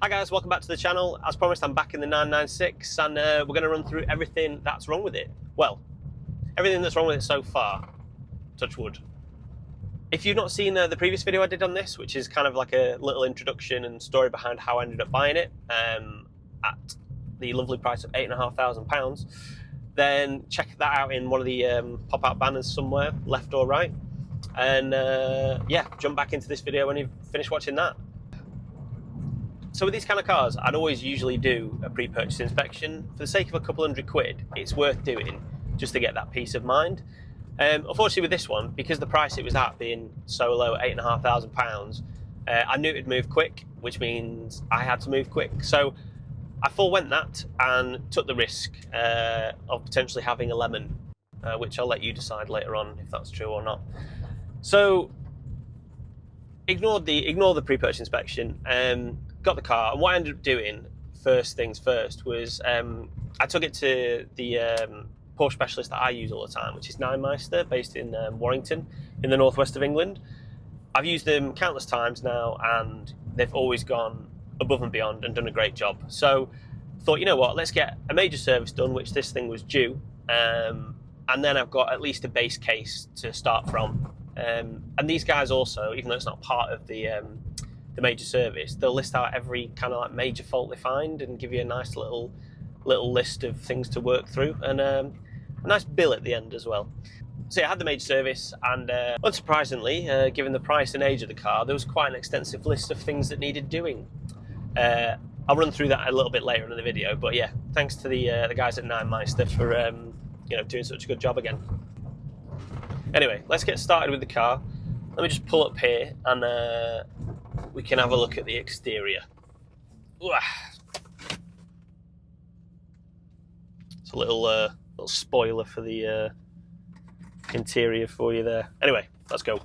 Hi guys, welcome back to the channel. As promised, I'm back in the 996 and we're going to run through everything that's wrong with it. Well, everything that's wrong with it so far, touch wood. If you've not seen the previous video I did on this, which is kind of like a little introduction and story behind how I ended up buying it at the lovely price of £8,500, then check that out in one of the pop-out banners somewhere, left or right. And yeah, jump back into this video when you've finished watching that. So with these kind of cars, I'd always usually do a pre-purchase inspection. For the sake of a couple £100, it's worth doing just to get that peace of mind. Unfortunately with this one, because the price it was at being so low, £8,500, I knew it'd move quick, which means I had to move quick. So I forewent that and took the risk of potentially having a lemon, which I'll let you decide later on if that's true or not. So ignore the pre-purchase inspection. Got the car, and what I ended up doing, first things first, was I took it to the Porsche specialist that I use all the time, which is Meister, based in Warrington, in the northwest of England. I've used them countless times now, and they've always gone above and beyond and done a great job. So thought, you know what, let's get a major service done, which this thing was due, and then I've got at least a base case to start from. And these guys also, even though it's not part of the major service, they'll list out every kind of like major fault they find and give you a nice little list of things to work through, and a nice bill at the end as well. So yeah, I had the major service, and unsurprisingly, given the price and age of the car, there was quite an extensive list of things that needed doing. I'll run through that a little bit later in the video, but yeah, thanks to the guys at Meister for doing such a good job again. Anyway, let's get started with the car. Let me just pull up here and we can have a look at the exterior. It's a little spoiler for the interior for you there. Anyway, let's go.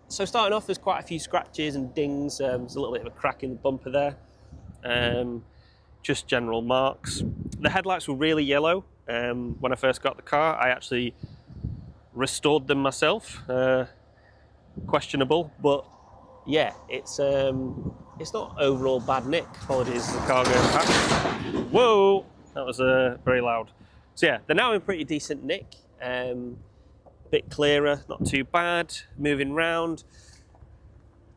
So starting off, there's quite a few scratches and dings. There's a little bit of a crack in the bumper there. Just general marks. The headlights were really yellow when I first got the car. I actually restored them myself. Questionable, but yeah, it's not overall bad nick. Apologies, the car going past. Whoa, that was very loud. So yeah, they're now in pretty decent nick. A bit clearer, not too bad. Moving round,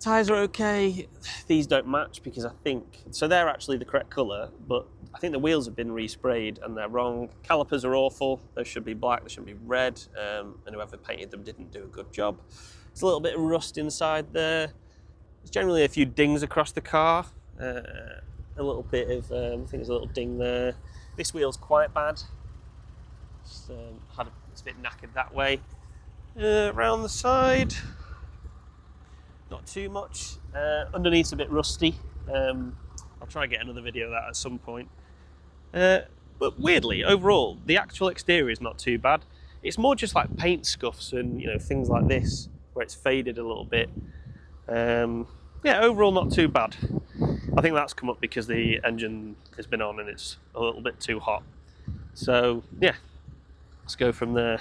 tyres are okay. These don't match because I think so. They're actually the correct colour, but I think the wheels have been resprayed and they're wrong. Calipers are awful. They should be black. They should be red. And whoever painted them didn't do a good job. There's a little bit of rust inside there. There's generally a few dings across the car. A little bit of, I think there's a little ding there. This wheel's quite bad. It's a bit knackered that way. Around the side, not too much. Underneath's a bit rusty. I'll try and get another video of that at some point. But weirdly, overall, the actual exterior is not too bad. It's more just like paint scuffs and things like this, where it's faded a little bit. Yeah, overall not too bad. I think that's come up because the engine has been on and it's a little bit too hot. So yeah, let's go from there.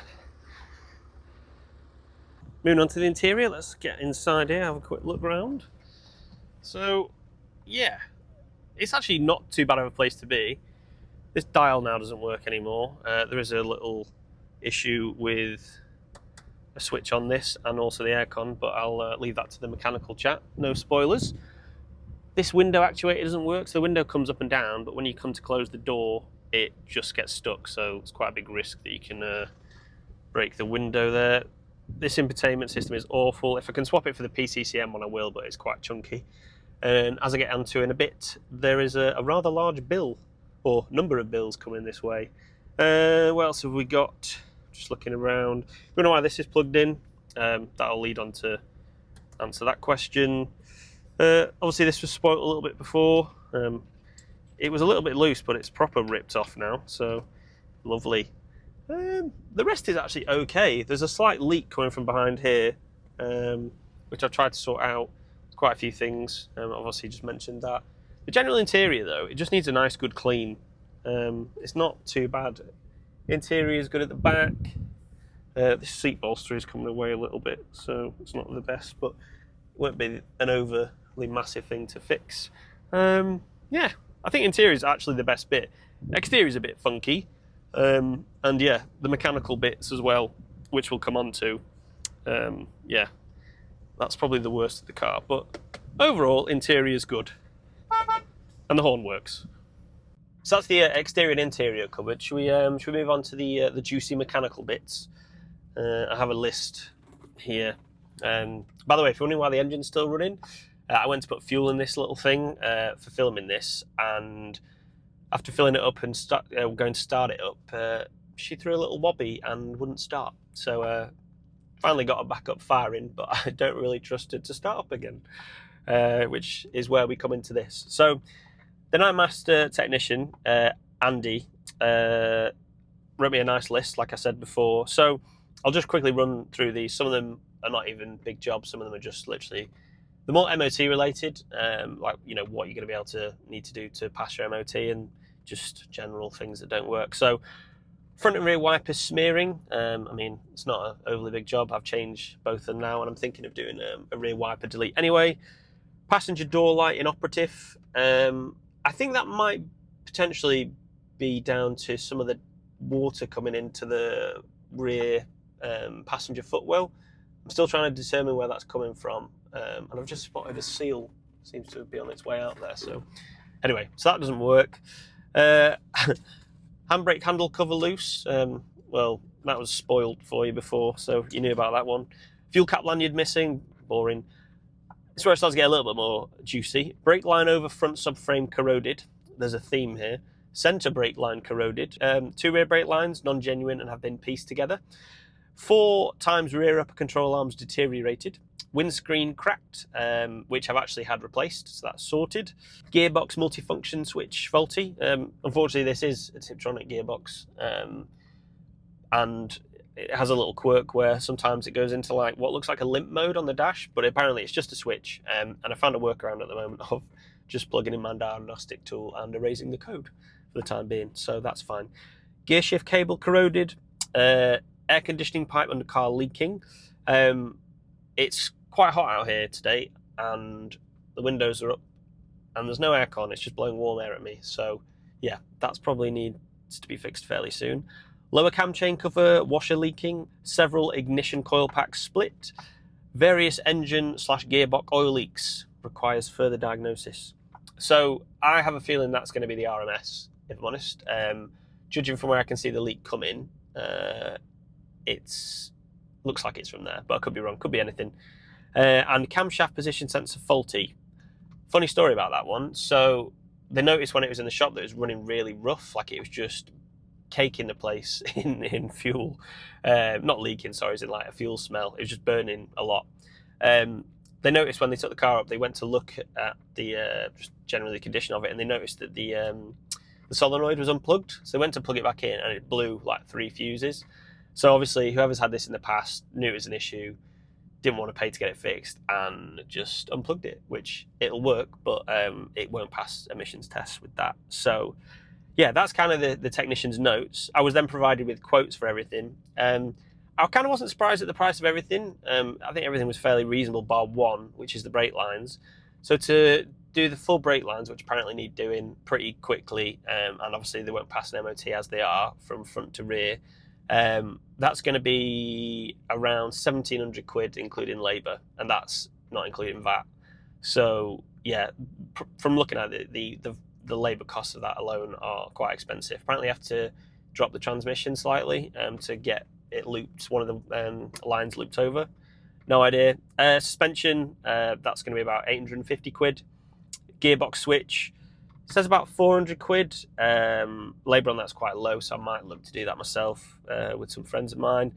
Moving on to the interior, let's get inside here, have a quick look around. So yeah, it's actually not too bad of a place to be. This dial now doesn't work anymore. There is a little issue with a switch on this and also the aircon, but I'll leave that to the mechanical chat. No spoilers. This window actuator doesn't work, so the window comes up and down, but when you come to close the door, it just gets stuck, so it's quite a big risk that you can break the window there. This infotainment system is awful. If I can swap it for the PCCM one, I will, but it's quite chunky. And as I get onto in a bit, there is a rather large bill, or number of bills coming this way. What else have we got? Just looking around. You don't know why this is plugged in. That'll lead on to answer that question. Obviously this was spoilt a little bit before. It was a little bit loose, but it's proper ripped off now, so lovely. The rest is actually okay. There's a slight leak coming from behind here, which I've tried to sort out. Quite a few things. Obviously just mentioned that. The general interior though, it just needs a nice good clean. It's not too bad. Interior is good at the back. This seat bolster is coming away a little bit, so it's not the best, but it won't be an overly massive thing to fix. Yeah, I think interior is actually the best bit. Exterior is a bit funky, and yeah, the mechanical bits as well, which we'll come on to. Yeah, that's probably the worst of the car, but overall, interior is good, and the horn works. So that's the exterior and interior covered. Should we move on to the juicy mechanical bits? I have a list here. By the way, if you're wondering why the engine's still running, I went to put fuel in this little thing for filming this, and after filling it up and going to start it up, she threw a little wobby and wouldn't start. So finally got her back up firing, but I don't really trust her to start up again, which is where we come into this. So the Night Master technician, Andy, wrote me a nice list, like I said before. So I'll just quickly run through these. Some of them are not even big jobs. Some of them are just literally the more MOT related, like, you know, what you're going to be able to need to do to pass your MOT and just general things that don't work. So front and rear wipers smearing. I mean, it's not an overly big job. I've changed both of them now, and I'm thinking of doing a rear wiper delete anyway. Passenger door light inoperative. I think that might potentially be down to some of the water coming into the rear passenger footwell. I'm still trying to determine where that's coming from, and I've just spotted a seal seems to be on its way out there. So anyway, so that doesn't work. Handbrake handle cover loose. Well, that was spoiled for you before, so you knew about that one. Fuel cap lanyard missing. Boring. This is where it starts to get a little bit more juicy. Brake line over front subframe corroded. There's a theme here. Centre brake line corroded. 2 rear brake lines, non-genuine and have been pieced together. 4 times rear upper control arms deteriorated. Windscreen cracked, which I've actually had replaced, so that's sorted. Gearbox multifunction switch faulty. Unfortunately, this is a Tiptronic gearbox, and it has a little quirk where sometimes it goes into like what looks like a limp mode on the dash, but apparently it's just a switch. And I found a workaround at the moment of just plugging in my diagnostic tool and erasing the code for the time being, so that's fine. Gear shift cable corroded. Air conditioning pipe under car leaking. It's quite hot out here today, and the windows are up, and there's no aircon. It's just blowing warm air at me. So yeah, that's probably needs to be fixed fairly soon. Lower cam chain cover washer leaking. Several ignition coil packs split. Various engine / gearbox oil leaks. Requires further diagnosis. So I have a feeling that's going to be the RMS, if I'm honest. Judging from where I can see the leak coming, it looks like it's from there, but I could be wrong. Could be anything. And camshaft position sensor faulty. Funny story about that one. So they noticed when it was in the shop that it was running really rough, like it was just caking the place in fuel. Not leaking, sorry, as in like a fuel smell. It was just burning a lot. They noticed when they took the car up, they went to look at the just generally the condition of it, and they noticed that the solenoid was unplugged. So they went to plug it back in, and it blew like 3 fuses. So obviously, whoever's had this in the past knew it was an issue, didn't want to pay to get it fixed, and just unplugged it, which it'll work, but it won't pass emissions tests with that. So yeah, that's kind of the technician's notes. I was then provided with quotes for everything. I kind of wasn't surprised at the price of everything. I think everything was fairly reasonable, bar one, which is the brake lines. So to do the full brake lines, which apparently need doing pretty quickly, and obviously they won't pass an MOT as they are from front to rear, that's going to be around 1,700 quid, including labour, and that's not including VAT. So yeah, from looking at it, the labour costs of that alone are quite expensive. Apparently, you have to drop the transmission slightly to get it looped, one of the lines looped over. No idea. Suspension, that's going to be about 850 quid. Gearbox switch, says about 400 quid. Labour on that's quite low, so I might look to do that myself with some friends of mine.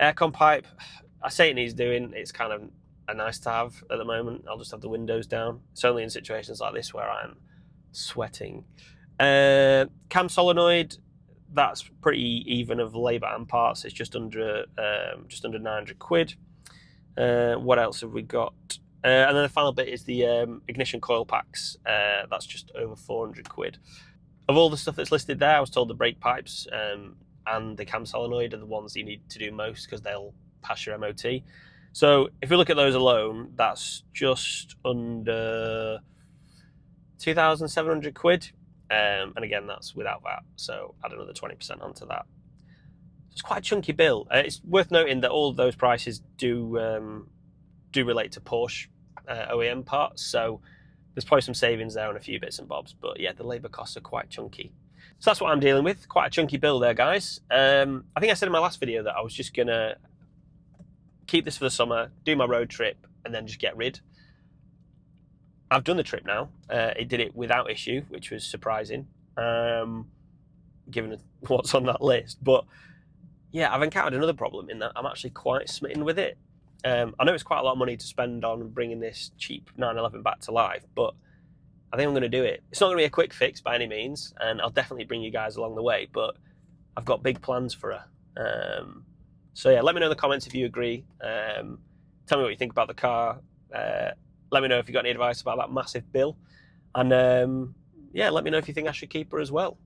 Aircon pipe, I say it needs doing. It's kind of a nice to have at the moment. I'll just have the windows down. It's only in situations like this where I'm sweating. Cam solenoid, that's pretty even of labour and parts. It's just under 900 quid. What else have we got? And then the final bit is the ignition coil packs. That's just over 400 quid. Of all the stuff that's listed there, I was told the brake pipes and the cam solenoid are the ones you need to do most because they'll pass your MOT. So if we look at those alone, that's just under 2,700 quid. And again, that's without that, so add another 20% onto that. It's quite a chunky bill. It's worth noting that all of those prices do relate to Porsche OEM parts, so there's probably some savings there on a few bits and bobs, but yeah, the labour costs are quite chunky. So that's what I'm dealing with, quite a chunky bill there, guys. I think I said in my last video that I was just going to keep this for the summer, do my road trip, and then just get rid. I've done the trip now. It did it without issue, which was surprising, given what's on that list. But yeah, I've encountered another problem in that I'm actually quite smitten with it. I know it's quite a lot of money to spend on bringing this cheap 911 back to life, but I think I'm going to do it. It's not going to be a quick fix by any means, and I'll definitely bring you guys along the way, but I've got big plans for her. So yeah, let me know in the comments if you agree. Tell me what you think about the car. Let me know if you've got any advice about that massive bill. And yeah, let me know if you think I should keep her as well.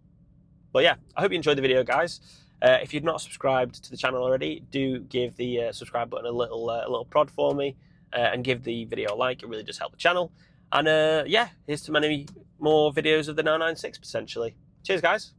But yeah, I hope you enjoyed the video, guys. If you've not subscribed to the channel already, do give the subscribe button a little prod for me, and give the video a like. It really does help the channel. And yeah, here's to many more videos of the 996 potentially. Cheers, guys.